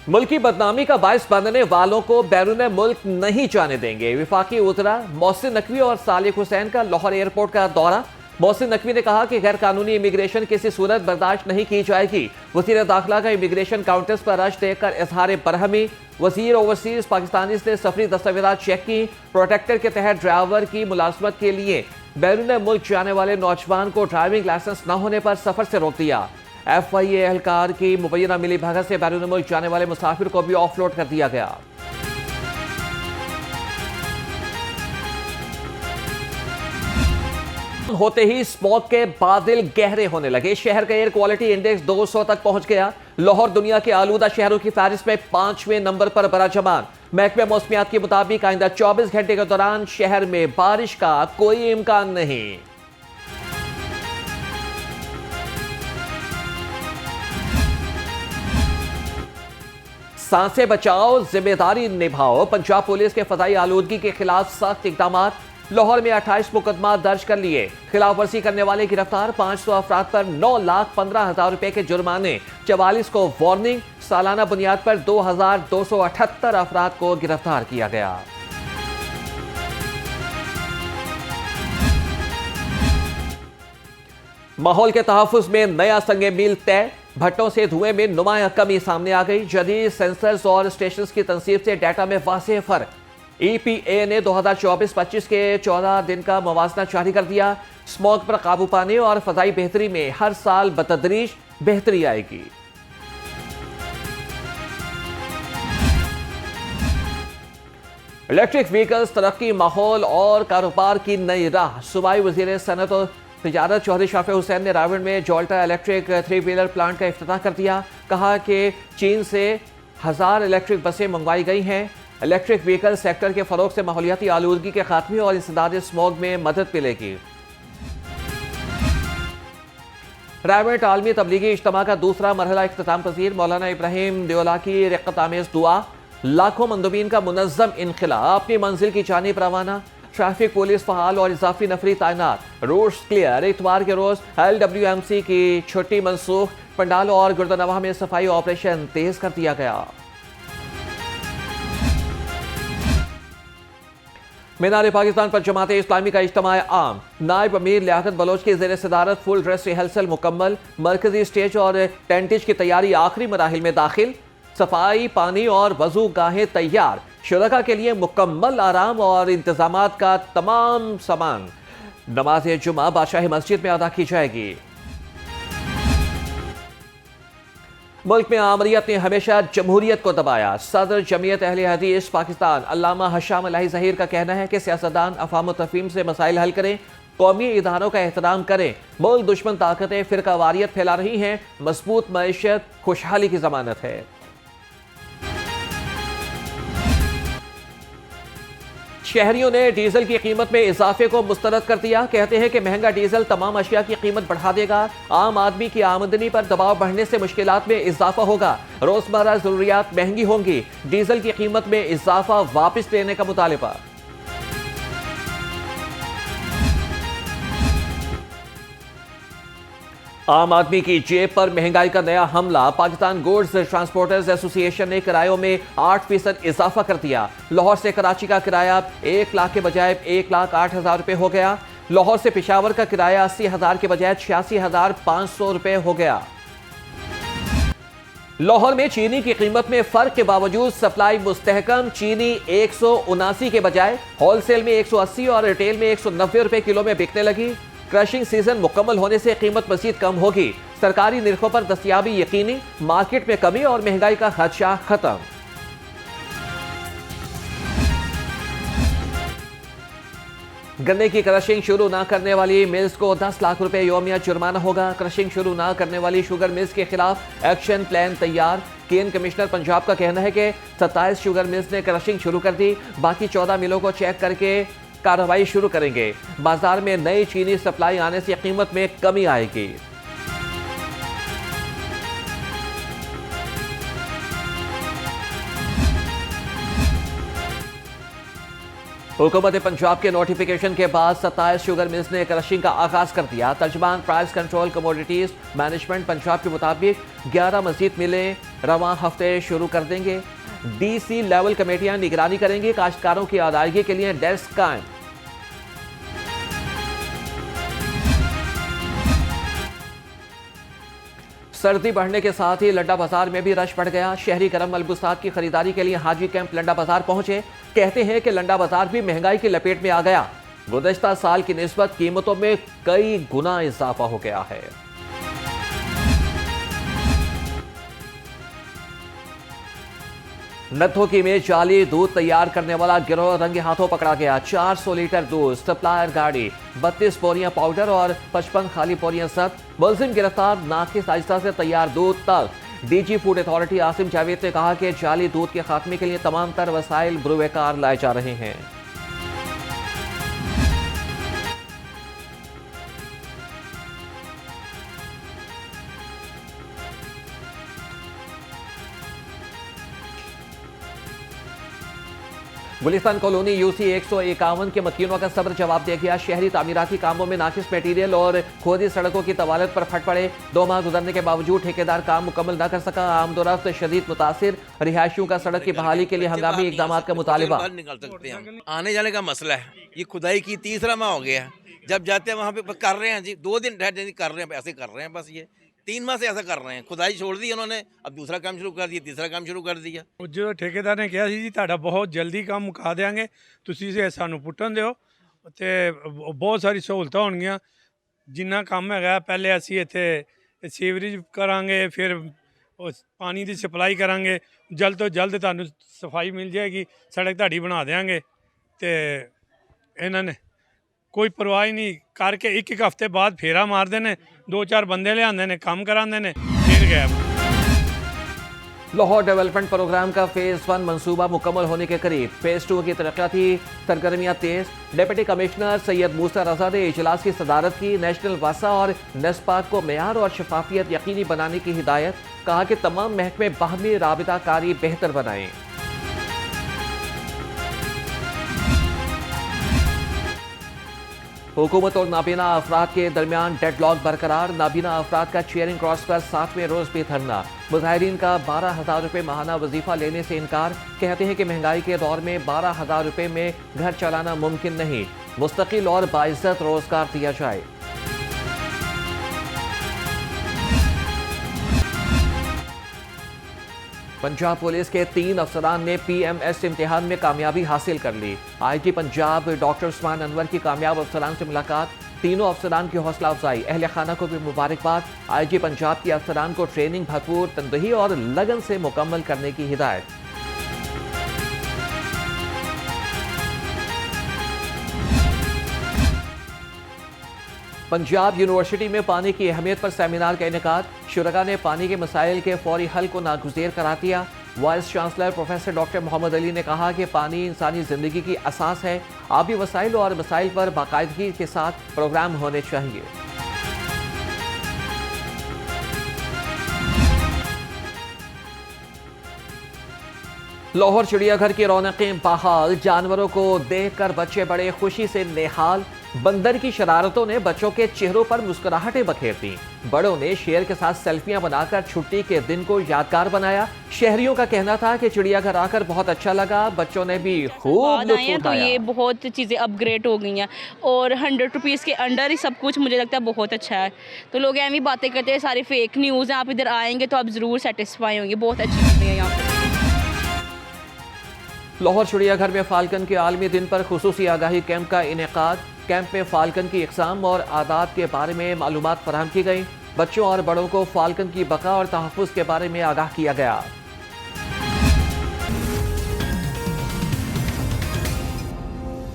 मुल्क की बदनामी का बायस बनने वालों को बैरून मुल्क नहीं जाने देंगे। विफाकी उजरा मोहसिन नकवी और सालिक हुसैन का लाहौर एयरपोर्ट का दौरा। मोहसिन नकवी ने कहा कि गैर कानूनी इमिग्रेशन किसी सूरत बर्दाश्त नहीं की जाएगी। वज़ीर दाखिला का इमिग्रेशन काउंटर्स पर रश देखकर इजहार बरहमी। वज़ीर ओवरसीज पाकिस्तानी ने सफरी दस्तावेज़ात चेक की। प्रोटेक्टर के तहत ड्राइवर की मुलाजमत के लिए बैरून मुल्क जाने वाले नौजवान को ड्राइविंग लाइसेंस न होने पर सफर से रोक दिया। FIA एहलकार की मुबैना मिली भगत से बैरून मुल्क जाने वाले मुसाफिर को भी ऑफलोड कर दिया गया। होते ही स्मॉग के बादल गहरे होने लगे। शहर का एयर क्वालिटी इंडेक्स 200 तक पहुंच गया। लाहौर दुनिया के आलूदा शहरों की फहरिस्त में 5वें नंबर पर बराजमान। महकमे मौसमियात के मुताबिक आइंदा 24 घंटे के दौरान शहर में बारिश का कोई इम्कान नहीं। सांसें बचाओ, जिम्मेदारी निभाओ। पंजाब पुलिस के फजाई आलूदगी के खिलाफ सख्त इकदाम। लाहौर में 28 मुकदमा दर्ज कर लिए। खिलाफ वर्जी करने वाले गिरफ्तार। 500 अफराद पर 9,15,000 रुपए के जुर्माने। 44 को वार्निंग। सालाना बुनियाद पर 2,278 अफराद को गिरफ्तार किया गया। माहौल के तहफ्फुज में नया संगे मील तय। भट्टों से धुएं में नुमाया कमी सामने आ गई। जदीद सेंसर्स और स्टेशंस की तनसीब से डाटा में वाज़ेह फर्क। EPA ने 2024-25 के 14 दिन का मवाजना जारी कर दिया। स्मॉग पर काबू पाने और फजाई बेहतरी में हर साल बतदरीज बेहतरी आएगी। इलेक्ट्रिक व्हीकल्स, तरक्की, माहौल और कारोबार की नई राह। सूबाई वजीर सनत और तिजारत चौधरी शाफे हुसैन ने रावण में जोल्टा इलेक्ट्रिक 3 व्हीलर प्लांट का इफ्तिताह कर दिया। कहा कि चीन से 1000 इलेक्ट्रिक बसें मंगवाई गई हैं। इलेक्ट्रिक व्हीकल सेक्टर के फरोग से माहौलियाती आलूदगी के खात्मे और इंसदाद स्मॉग में मदद मिलेगी। रावण आलमी तबलीगी इज्तिमा का दूसरा मरहला इख्तिताम पजीर। मौलाना इब्राहिम देओला की रिक्कत आमेज दुआ। लाखों मंदुबीन का मुनज़्ज़म इनखिला अपनी मंजिल की जानिब रवाना। ट्रैफिक पुलिस फहाल और इजाफी नफरी तैनात। Roads clear. इतवार के रोज LWMC की छुट्टी मनसूख। पंडाल और गुर्दनवाह में सफाई ऑपरेशन तेज कर दिया गया। मीनार पाकिस्तान पर जमाते इस्लामी का इज्तिमा आम। नायब अमीर लियाकत बलोच की ज़ेर सदारत फुल ड्रेस रिहर्सल मुकम्मल। मरकजी स्टेज और टेंटेज की तैयारी आखिरी मराहिल में दाखिल। सफाई, पानी और वजू गाहें तैयार। शुरका के लिए मुकम्मल आराम और इंतजामात का तमाम सामान। नमाज जुमा बादशाही मस्जिद में अदा की जाएगी। मुल्क में आमरीत ने हमेशा जमहूरियत को दबाया। सदर जमीयत अहले हदीस पाकिस्तान अल्लामा हशाम अलाही ज़हीर का कहना है कि सियासतदान अफ़ाम व तफ़हीम से मसाइल हल करें, कौमी इदारों का एहतराम करें। मुल्क दुश्मन ताकतें फ़िरकावारियत फैला रही हैं। मजबूत मईशत खुशहाली की ज़मानत है। शहरियों ने डीजल की कीमत में इजाफे को मुस्तरद कर दिया। कहते हैं कि महंगा डीजल तमाम अशिया की कीमत बढ़ा देगा। आम आदमी की आमदनी पर दबाव बढ़ने से मुश्किलात में इजाफा होगा। रोजमर्रा जरूरियात महंगी होंगी। डीजल की कीमत में इजाफा वापस लेने का मुतालिबा। आम आदमी की जेब पर महंगाई का नया हमला। पाकिस्तान गुड्स ट्रांसपोर्टर्स एसोसिएशन ने किरायों में 8% इजाफा कर दिया। लाहौर से कराची का किराया 1 लाख के बजाय 1,08,000 रुपए हो गया। लाहौर से पेशावर का किराया 80,000 के बजाय 86,500 रुपए हो गया। लाहौर में चीनी की कीमत में फर्क के बावजूद सप्लाई मुस्तहकम। चीनी 179 के बजाय होलसेल में 180 और रिटेल में 190 रुपए किलो में बिकने लगी। क्रशिंग सीजन मुकम्मल होने से कीमत मजीद कम होगी। सरकारी निर्खों पर दस्तयाबी यकीनी। मार्केट में कमी और महंगाई का खदशा खत्म। गन्ने की क्रशिंग शुरू न करने वाली मिल्स को 10 लाख रुपए योमिया जुर्माना होगा। क्रशिंग शुरू न करने वाली शुगर मिल्स के खिलाफ एक्शन प्लान तैयार। केन कमिश्नर पंजाब का कहना है कि 27 शुगर मिल्स ने क्रशिंग शुरू कर दी। बाकी 14 मिलों को चेक करके कार्रवाई शुरू करेंगे। बाजार में नई चीनी सप्लाई आने से कीमत में कमी आएगी। हुकूमत पंजाब के नोटिफिकेशन के बाद 27 शुगर मिल्स ने क्रशिंग का आगाज कर दिया। तर्जमान price control commodities management Punjab के मुताबिक 11 मजीद मिलें रवां हफ्ते शुरू कर देंगे। DC लेवल कमेटियां निगरानी करेंगी। काश्तकारों की अदायगी के लिए डेस्क कायम। सर्दी बढ़ने के साथ ही लड्डा बाजार में भी रश बढ़ गया। शहरी गरम मलबूसात की खरीदारी के लिए हाजी कैंप लंडा बाजार पहुंचे। कहते हैं कि लंडा बाजार भी महंगाई की लपेट में आ गया। गुज़श्ता साल की निस्बत कीमतों में कई गुना इजाफा हो गया है। नत्थों की में जाली दूध तैयार करने वाला गिरोह रंगे हाथों पकड़ा गया। 400 लीटर दूध, सप्लायर गाड़ी, 32 बोरियां पाउडर और 55 खाली बोरियां जब्त। मुलजिम गिरफ्तार। नाकिस अज्जा से तैयार दूध तक। DG food authority Asim Javed ने कहा कि जाली दूध के खात्मे के लिए तमाम तर वसाइल बुरुएकार लाए जा रहे हैं। गुलिस्तान कॉलोनी UC 151 के मकीनों का सब्र जवाब दे गया। शहरी तामीराती कामों में नाकिस मटेरियल और खोदी सड़कों की तवालत पर फट पड़े। 2 माह गुजरने के बावजूद ठेकेदार काम मुकम्मल न कर सका। आमदोरफ्त शदीद मुतासिर। रिहायशियों का सड़क की बहाली के लिए हंगामी इकदाम का मुतालिबा। निकल सकते हैं हम। आने जाने का मसला है। ये खुदाई की तीसरा माह हो गया। जब जाते हैं वहाँ पे कर रहे हैं जी, 2 दिन ठहर कर रहे हैं, ऐसे कर रहे हैं। बस ये 3 माह से ऐसा कर रहे हैं। खुदाई छोड़ दी उन्होंने, अब दूसरा काम शुरू कर दिया, तीसरा काम शुरू कर दिया। जो ठेकेदार ने कहा जी ਤੁਹਾਡਾ ਬਹੁਤ ਜਲਦੀ ਕੰਮ ਮੁਕਾ ਦੇਾਂਗੇ, ਤੁਸੀਂ ਜੇ ਸਾਨੂੰ ਪੁੱਟਣ ਦਿਓ ਤੇ ਬਹੁਤ ਸਾਰੀ ਸਹੂਲਤਾਂ ਹੋਣਗੀਆਂ। ਜਿੰਨਾ ਕੰਮ ਹੈਗਾ ਪਹਿਲੇ ਅਸੀਂ ਇੱਥੇ ਸੀਵਰੇਜ ਕਰਾਂਗੇ, ਫਿਰ ਪਾਣੀ ਦੀ ਸਪਲਾਈ ਕਰਾਂਗੇ। ਜਲਦ ਤੋਂ ਜਲਦ ਤੁਹਾਨੂੰ ਸਫਾਈ ਮਿਲ ਜਾਏਗੀ, ਸੜਕ ਤੁਹਾਡੀ ਬਣਾ ਦੇਾਂਗੇ। ਤੇ ਇਹਨਾਂ ਨੇ ਕੋਈ ਪਰਵਾਹ ਨਹੀਂ ਕਰਕੇ ਇੱਕ ਹਫ਼ਤੇ ਬਾਅਦ ਫੇਰਾ ਮਾਰਦੇ ਨੇ, 2-4 ਬੰਦੇ ਲਿਆਉਂਦੇ ਨੇ, ਕੰਮ ਕਰਾਉਂਦੇ ਨੇ, ਫਿਰ ਗਾयब। लाहौर डेवलपमेंट प्रोग्राम का फेज 1 मंसूबा मुकम्मल होने के करीब। फेज 2 की तरक्याती सरगर्मियां तेज। डिप्टी कमिश्नर सैयद मूसा रजा ने इजलास की सदारत की। नेशनल वासा और नेस्पाक को मेयार और शफाफियत यकीनी बनाने की हिदायत। कहा कि तमाम महकमे बाहमी राबिताकारी बेहतर बनाएं। हुकूमत और नाबीना अफराद के दरमियान डेडलॉक बरकरार। नाबीना अफराद का चेयरिंग क्रॉस पर 7वें रोज भी धरना। मुजाहिरीन का 12,000 रुपये माहाना वजीफा लेने से इनकार। कहते हैं कि महंगाई के दौर में 12,000 रुपये में घर चलाना मुमकिन नहीं। मुस्तकिल और बाइज्जत रोजगार दिया जाए। पंजाब पुलिस के 3 अफसरान ने PMS इम्तिहान में कामयाबी हासिल कर ली। IG पंजाब डॉक्टर उस्मान अनवर की कामयाब अफसरान से मुलाकात। तीनों अफसरान की हौसला अफजाई। अहले खाना को भी मुबारकबाद। IG पंजाब के अफसरान को ट्रेनिंग भरपूर तनदही और लगन से मुकम्मल करने की हिदायत। पंजाब यूनिवर्सिटी में पानी की अहमियत पर सेमिनार का इनेकाद। शुरका ने पानी के मसाइल के फौरी हल को नागुज़ेर करार दिया। Vice chancellor professor doctor Mohammad Ali ने कहा कि पानी इंसानी ज़िंदगी की असास है। आबी वसाइल और मसाइल पर बाकायदगी के साथ प्रोग्राम होने चाहिए। लाहौर चिड़ियाघर की रौनकें बहाल। जानवरों को देखकर बच्चे बड़े खुशी से निहाल। बंदर की शरारतों ने बच्चों के चेहरों पर मुस्कुराहटें बखेर दी। बड़ों ने शेर के साथ सेल्फियां बनाकर छुट्टी के दिन को यादगार बनाया। शहरियों का कहना था कि चिड़ियाघर आकर बहुत अच्छा लगा। बच्चों ने भी खूब लुत्फ उठाया। तो ये बहुत चीज़ें अपग्रेड हो गई हैं और 100 रुपीज़ के अंडर ही सब कुछ मुझे लगता है बहुत अच्छा है। तो लोग ऐसी बातें करते हैं, सारी फेक न्यूज़ हैं। आप इधर आएंगे तो आप ज़रूर सेटिस्फाई होंगे। बहुत अच्छी चीज़ें हैं यहाँ पर। लाहौर चिड़ियाघर में फाल्कन के आलमी दिन पर खुसूसी आगाही कैंप का इनेकाद। कैंप में फाल्कन की इकसाम और आदात के बारे में मालूमात फराहम की गई। बच्चों और बड़ों को फाल्कन की बका और तहफ़्फ़ुज़ के बारे में आगाह किया गया।